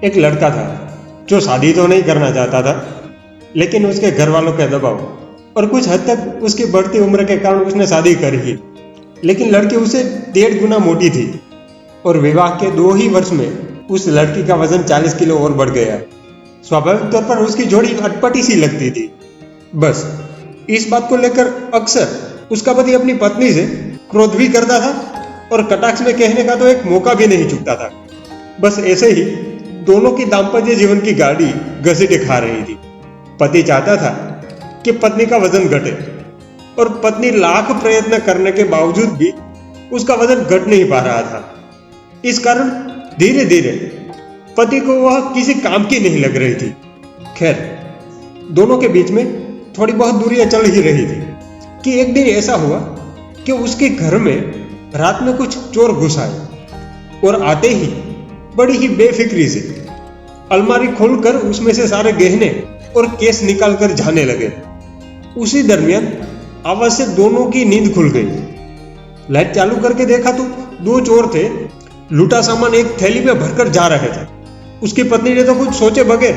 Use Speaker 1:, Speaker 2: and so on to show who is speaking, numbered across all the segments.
Speaker 1: एक लड़का था जो शादी तो नहीं करना चाहता था, लेकिन उसके घर वालों के दबाव और कुछ हद तक उसकी बढ़ती उम्र के कारण उसने शादी कर ही। लेकिन लड़की उसे 1.5 गुना मोटी थी और विवाह के 2 ही वर्ष में उस लड़की का वजन 40 किलो और बढ़ गया। स्वाभाविक तौर पर उसकी जोड़ी अटपटी सी लगती थी। बस इस बात को लेकर अक्सर उसका पति अपनी पत्नी से क्रोध भी करता था और कटाक्ष में कहने का तो एक मौका भी नहीं चूकता था। बस ऐसे ही दोनों की दाम्पत्य जीवन की गाड़ी घसीटे खा रही थी। पति चाहता था कि पत्नी का वजन घटे और पत्नी लाख प्रयत्न करने के बावजूद भी उसका वजन घट नहीं पा रहा था। इस कारण धीरे धीरे पति को वह किसी काम की नहीं लग रही थी। खैर, दोनों के बीच में थोड़ी बहुत दूरियां चल ही रही थी कि एक दिन ऐसा हुआ कि उसके घर में रात में कुछ चोर घुस आए और आते ही बड़ी ही बेफिक्री से अलमारी खोलकर उसमें से सारे गहने और केस निकालकर जाने लगे। उसी दरमियान आवाज से दोनों की नींद खुल गई। लाइट चालू करके देखा तो 2 चोर थे, लूटा सामान एक थैली में भरकर जा रहे थे। उसकी पत्नी ने तो कुछ सोचे बगैर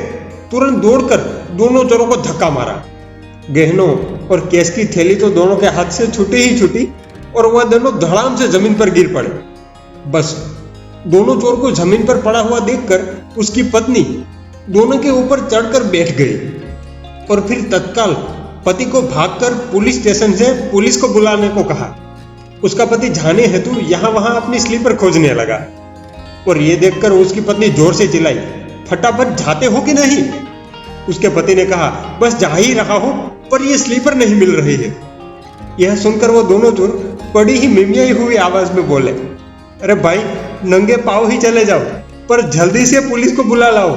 Speaker 1: तुरंत दौड़कर दोनों चोरों को धक्का मारा। गहनों और केस की थैली तो दोनों के हाथ से छूटी ही छूटी और वह दोनों धड़ाम से जमीन पर गिर पड़े। बस दोनों चोर को जमीन पर पड़ा हुआ देखकर उसकी पत्नी दोनों के ऊपर चढ़कर बैठ गई और फिर तत्काल पति को भागकर पुलिस स्टेशन से पुलिस को बुलाने को कहा। उसका पति जाने हेतु यहां वहां अपनी स्लीपर खोजने लगा और यह देखकर उसकी पत्नी जोर से चिल्लाई, फटाफट जाते हो कि नहीं? उसके पति ने कहा, बस जा ही रहा हो, पर यह स्लीपर नहीं मिल रही है। यह सुनकर वो दोनों चोर बड़ी ही मिमियाई हुई आवाज में बोले, अरे भाई, नंगे पांव ही चले जाओ, पर जल्दी से पुलिस को बुला लाओ।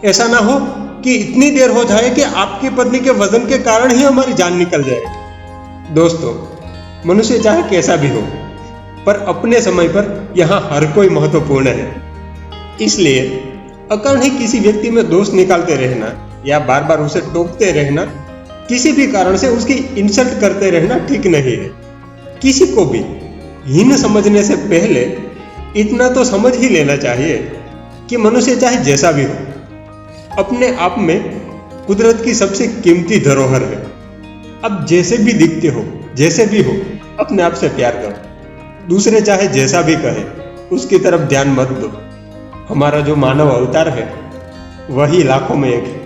Speaker 1: ऐसा ना हो कि इतनी देर हो जाए कि आपकी पत्नी के वजन के कारण ही हमारी जान निकल जाए। दोस्तों, मनुष्य चाहे कैसा भी हो, पर अपने समय पर यहाँ हर कोई महत्वपूर्ण है। इसलिए अकारण ही किसी व्यक्ति में दोष निकालते रहना या बार बार उसे टोकते रहना, किसी भी कारण से उसकी इंसल्ट करते रहना ठीक नहीं है। किसी को भी हीन समझने से पहले इतना तो समझ ही लेना चाहिए कि मनुष्य चाहे जैसा भी हो, अपने आप में कुदरत की सबसे कीमती धरोहर है। अब जैसे भी दिखते हो, जैसे भी हो, अपने आप से प्यार करो। दूसरे चाहे जैसा भी कहे, उसकी तरफ ध्यान मत दो। हमारा जो मानव अवतार है वही लाखों में एक है।